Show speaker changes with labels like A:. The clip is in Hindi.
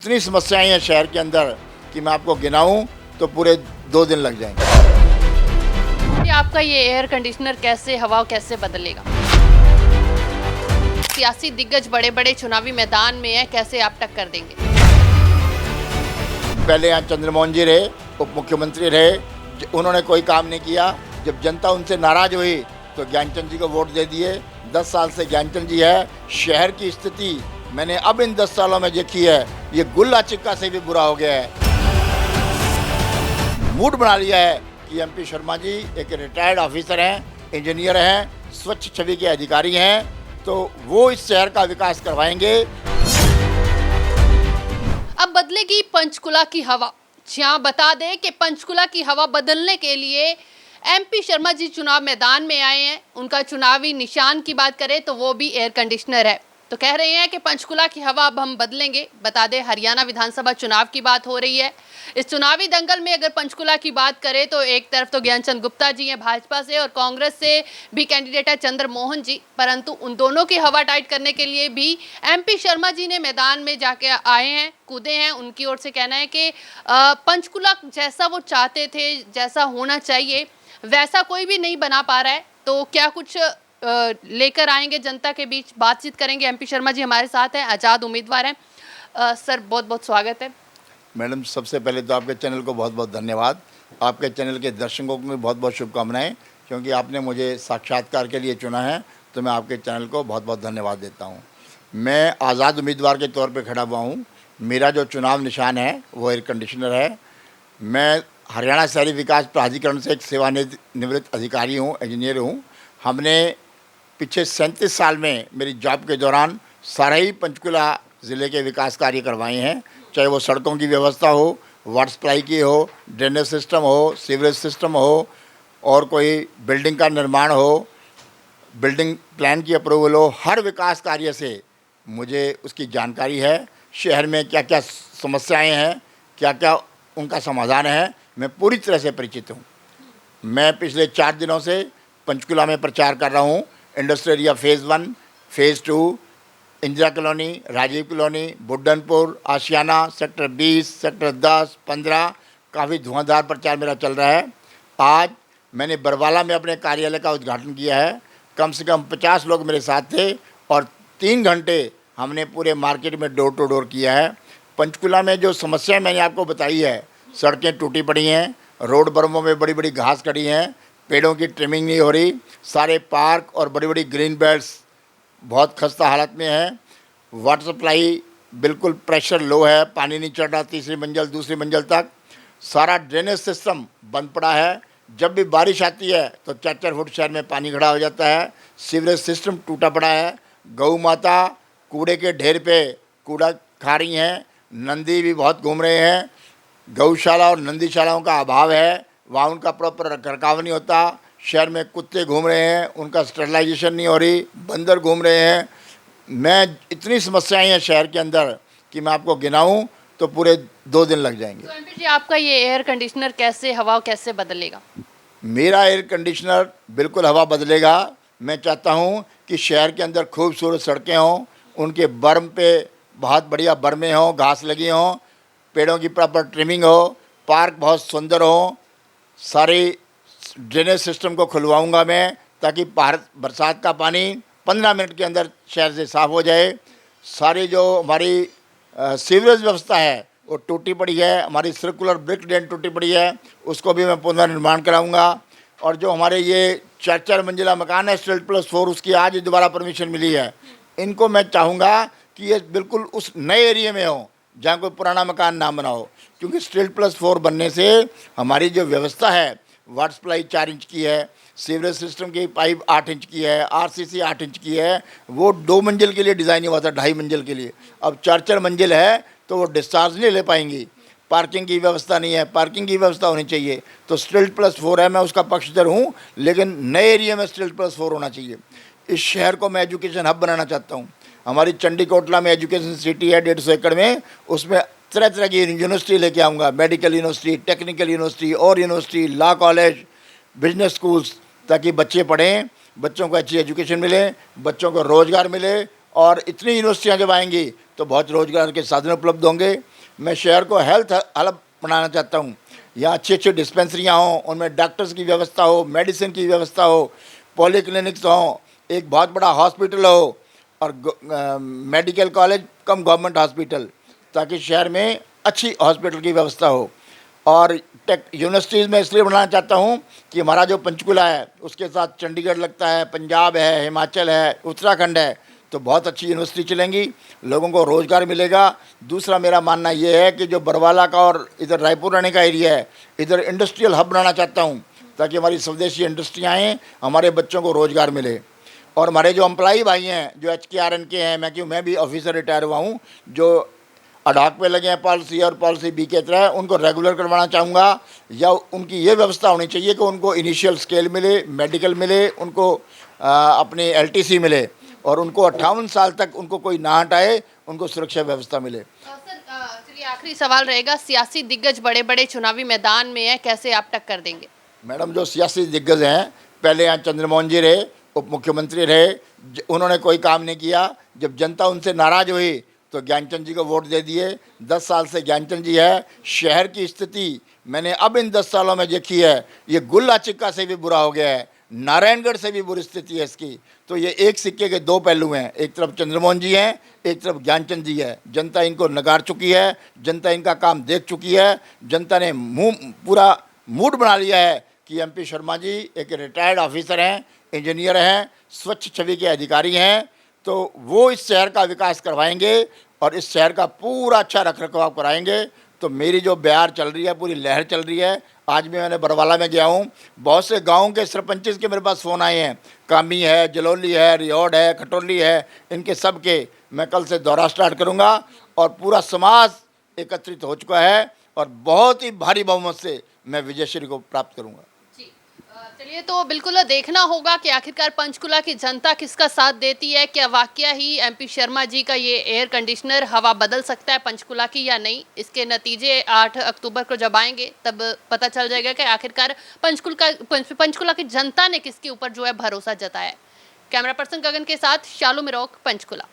A: इतनी समस्याएं हैं शहर के अंदर कि मैं आपको गिनाऊं तो पूरे 2 दिन लग जाएंगे।
B: कि आपका ये एयर कंडीशनर कैसे हवा कैसे बदलेगा? सियासी दिग्गज बड़े बड़े चुनावी मैदान में है, कैसे आप टक्कर देंगे?
A: पहले यहाँ चंद्रमोहन जी रहे, उप मुख्यमंत्री रहे, उन्होंने कोई काम नहीं किया। जब जनता उनसे नाराज हुई तो ज्ञानचंद जी को वोट दे दिए। 10 साल से ज्ञानचंद जी है। शहर की स्थिति मैंने अब इन 10 सालों में देखी है, ये गुल्ला चिक्का से भी बुरा हो गया है। मूड बना लिया है कि एमपी शर्मा जी एक रिटायर्ड ऑफिसर हैं, इंजीनियर हैं, स्वच्छ छवि के अधिकारी हैं, तो वो इस शहर का विकास करवाएंगे।
B: अब बदलेगी पंचकुला की हवा। जहां बता दें कि पंचकुला की हवा बदलने के लिए एमपी शर्मा जी चुनाव मैदान में आए हैं। उनका चुनावी निशान की बात करें तो वो भी एयर कंडीशनर है। तो कह रहे हैं कि पंचकुला की हवा अब हम बदलेंगे। बता दें हरियाणा विधानसभा चुनाव की बात हो रही है। इस चुनावी दंगल में अगर पंचकुला की बात करें तो एक तरफ तो ज्ञानचंद गुप्ता जी हैं भाजपा से, और कांग्रेस से भी कैंडिडेट है चंद्रमोहन जी, परंतु उन दोनों की हवा टाइट करने के लिए भी एमपी शर्मा जी ने मैदान में जाके आए हैं, कूदे हैं। उनकी ओर से कहना है कि पंचकुला जैसा वो चाहते थे, जैसा होना चाहिए, वैसा कोई भी नहीं बना पा रहा है। तो क्या कुछ लेकर आएंगे जनता के बीच, बातचीत करेंगे। एमपी शर्मा जी हमारे साथ हैं, आज़ाद उम्मीदवार हैं। सर बहुत बहुत स्वागत है।
A: मैडम, सबसे पहले तो आपके चैनल को बहुत बहुत धन्यवाद। आपके चैनल के दर्शकों को भी बहुत बहुत शुभकामनाएं, क्योंकि आपने मुझे साक्षात्कार के लिए चुना है, तो मैं आपके चैनल को बहुत बहुत धन्यवाद देता हूं। मैं आज़ाद उम्मीदवार के तौर पे खड़ा हुआ हूं। मेरा जो चुनाव निशान है वो एयर कंडीशनर है। मैं हरियाणा शहरी विकास प्राधिकरण से एक सेवानिवृत्त अधिकारी हूँ, इंजीनियर हूँ। हमने पिछले 37 साल में मेरी जॉब के दौरान सारे ही पंचकुला ज़िले के विकास कार्य करवाए हैं, चाहे वो सड़कों की व्यवस्था हो, वाटर सप्लाई की हो, ड्रेनेज सिस्टम हो, सीवरेज सिस्टम हो, और कोई बिल्डिंग का निर्माण हो, बिल्डिंग प्लान की अप्रूवल हो। हर विकास कार्य से मुझे उसकी जानकारी है। शहर में क्या क्या समस्याएं हैं, क्या क्या उनका समाधान है, मैं पूरी तरह से परिचित हूँ। मैं पिछले 4 दिनों से पंचकुला में प्रचार कर रहा हूँ। Industrial area phase 1, phase 2, Indira colony, Rajiv colony, Buddhanpur, Ashiana, sector 20, sector 10, 15, काफ़ी धुआंधार प्रचार मेरा चल रहा है। आज मैंने बरवाला में अपने कार्यालय का उद्घाटन किया है। कम से कम 50 लोग मेरे साथ थे और 3 घंटे हमने पूरे मार्केट में डोर टू डोर किया है। पंचकुला में जो समस्या मैंने आपको बताई है, सड़कें टूटी पड़ी हैं, रोड बर्मों में बड़ी बड़ी घास खड़ी हैं, पेड़ों की ट्रिमिंग नहीं हो रही, सारे पार्क और बड़ी बड़ी ग्रीन बेल्ट्स बहुत खस्ता हालत में है। वाटर सप्लाई बिल्कुल प्रेशर लो है, पानी नहीं चढ़ रहा तीसरी मंजिल दूसरी मंजिल तक। सारा ड्रेनेज सिस्टम बंद पड़ा है। जब भी बारिश आती है तो 4-4 फुट शहर में पानी खड़ा हो जाता है। सीवरेज सिस्टम टूटा पड़ा है। गौ माता कूड़े के ढेर पे कूड़ा खा रही हैं। नंदी भी बहुत घूम रहे हैं। गौशाला और नंदीशालाओं का अभाव है, वहाँ उनका प्रॉपर रखरखाव नहीं होता। शहर में कुत्ते घूम रहे हैं, उनका स्टरलाइजेशन नहीं हो रही, बंदर घूम रहे हैं। मैं इतनी समस्याएं हैं शहर के अंदर कि मैं आपको गिनाऊं तो पूरे 2 दिन लग जाएंगे।
B: तो एमपी जी आपका ये एयर कंडीशनर कैसे हवा कैसे बदलेगा?
A: मेरा एयर कंडीशनर बिल्कुल हवा बदलेगा। मैं चाहता हूं कि शहर के अंदर खूबसूरत सड़कें हों, उनके बर्म पे बहुत बढ़िया बर्में हों, घास लगी हों, पेड़ों की प्रॉपर ट्रिमिंग हो, पार्क बहुत सुंदर हो। सारे ड्रेनेज सिस्टम को खुलवाऊंगा मैं, ताकि बरसात का पानी 15 मिनट के अंदर शहर से साफ़ हो जाए। सारी जो हमारी सीवरेज व्यवस्था है वो टूटी पड़ी है, हमारी सर्कुलर ब्रिक ड्रेन टूटी पड़ी है, उसको भी मैं पुनर्निर्माण कराऊंगा। और जो हमारे ये 4-4 मंजिला मकान है स्ट्रीट प्लस 4, उसकी आज ही दोबारा परमिशन मिली है। इनको मैं चाहूँगा कि ये बिल्कुल उस नए एरिया में हो जहाँ कोई पुराना मकान ना बना हो, क्योंकि स्ट्रीट प्लस 4 बनने से हमारी जो व्यवस्था है, वाटर सप्लाई 4 इंच की है, सीवरेज सिस्टम की पाइप 8 इंच की है, आरसीसी 8 इंच की है, वो 2 मंजिल के लिए डिज़ाइन हुआ था, 2.5 मंजिल के लिए। अब 4-4 मंजिल है तो वो डिस्चार्ज नहीं ले पाएंगी। पार्किंग की व्यवस्था नहीं है, पार्किंग की व्यवस्था होनी चाहिए। तो स्ट्रीट प्लस 4 है, मैं उसका पक्षधर हूँ, लेकिन नए एरिया में स्ट्रीट प्लस 4 होना चाहिए। इस शहर को मैं एजुकेशन हब बनाना चाहता हूँ। हमारी चंडीकोटला में एजुकेशन सिटी है 150 एकड़ में, उसमें तरह तरह की यूनिवर्सिटी लेके आऊँगा, मेडिकल यूनिवर्सिटी, टेक्निकल यूनिवर्सिटी और university, law college, business schools, ताकि बच्चे पढ़ें, बच्चों को अच्छी एजुकेशन मिले, बच्चों को रोज़गार मिले। और इतनी यूनिवर्सिटियाँ जब आएंगी तो बहुत रोज़गार के साधन उपलब्ध होंगे। मैं शहर को हेल्थ हब बनाना चाहता हूँ। यहाँ अच्छी अच्छी डिस्पेंसरियाँ हों, उनमें डॉक्टर्स की व्यवस्था हो, मेडिसिन की व्यवस्था हो, पॉलीक्लिनिक्स हों, एक बहुत बड़ा हॉस्पिटल हो और मेडिकल कॉलेज कम गवर्नमेंट हॉस्पिटल, ताकि शहर में अच्छी हॉस्पिटल की व्यवस्था हो। और टेक यूनिवर्सिटीज़ में इसलिए बनाना चाहता हूँ कि हमारा जो पंचकुला है उसके साथ चंडीगढ़ लगता है, पंजाब है, हिमाचल है, उत्तराखंड है, तो बहुत अच्छी यूनिवर्सिटी चलेंगी, लोगों को रोज़गार मिलेगा। दूसरा मेरा मानना ये है कि जो बरवाला का और इधर रायपुर रहने का एरिया है, इधर इंडस्ट्रियल हब बनाना चाहता हूँ, ताकि हमारी स्वदेशी इंडस्ट्रियाँ आएँ, हमारे बच्चों को रोज़गार मिले। और हमारे जो एम्प्लॉई भाई हैं जो HKRN के हैं, मैं भी ऑफिसर रिटायर हुआ हूँ, जो अडाक पे लगे हैं पॉलिसी और पॉलिसी बी के तरह, उनको रेगुलर करवाना चाहूँगा। या उनकी ये व्यवस्था होनी चाहिए कि उनको इनिशियल स्केल मिले, मेडिकल मिले, उनको अपनी LTC मिले और उनको 58 साल तक उनको कोई ना हटाए, उनको सुरक्षा व्यवस्था मिले।
B: सर चलिए आखिरी सवाल रहेगा, सियासी दिग्गज बड़े बड़े चुनावी मैदान में है, कैसे आप टक्कर देंगे?
A: मैडम, जो सियासी दिग्गज हैं, पहले यहाँ चंद्रमोहन जी रहे, उप मुख्यमंत्री रहे, उन्होंने कोई काम नहीं किया। जब जनता उनसे नाराज़ हुई तो ज्ञानचंद जी को वोट दे दिए। 10 साल से ज्ञानचंद जी है। शहर की स्थिति मैंने अब इन 10 सालों में देखी है, ये गुल्ला चिक्का से भी बुरा हो गया है, नारायणगढ़ से भी बुरी स्थिति है इसकी। तो ये एक सिक्के के दो पहलू हैं, एक तरफ चंद्रमोहन जी हैं, एक तरफ ज्ञानचंद जी है। जनता इनको नकार चुकी है, जनता इनका काम देख चुकी है, जनता ने पूरा मूड बना लिया है कि MP शर्मा जी एक रिटायर्ड ऑफिसर हैं, इंजीनियर हैं, स्वच्छ छवि के अधिकारी हैं, तो वो इस शहर का विकास करवाएंगे और इस शहर का पूरा अच्छा रखरखाव कराएंगे। तो मेरी जो बयार चल रही है, पूरी लहर चल रही है। आज भी मैंने बरवाला में गया हूँ, बहुत से गाँव के सरपंचेस के मेरे पास फ़ोन आए हैं, कामी है, जलोली है, रियोड है, खटोली है, इनके सब के मैं कल से दौरा स्टार्ट करूँगा और पूरा समाज एकत्रित हो चुका है और बहुत ही भारी बहुमत से मैं विजयश्री को प्राप्त करूँगा।
B: चलिए, तो बिल्कुल देखना होगा कि आखिरकार पंचकुला की जनता किसका साथ देती है। क्या वाकया ही MP शर्मा जी का ये एयर कंडीशनर हवा बदल सकता है पंचकुला की या नहीं? इसके नतीजे 8 अक्टूबर को जब आएंगे तब पता चल जाएगा कि आखिरकार पंचकुला की जनता ने किसके ऊपर जो है भरोसा जताया है। कैमरा पर्सन गगन के साथ शालू मिरोक, पंचकुला।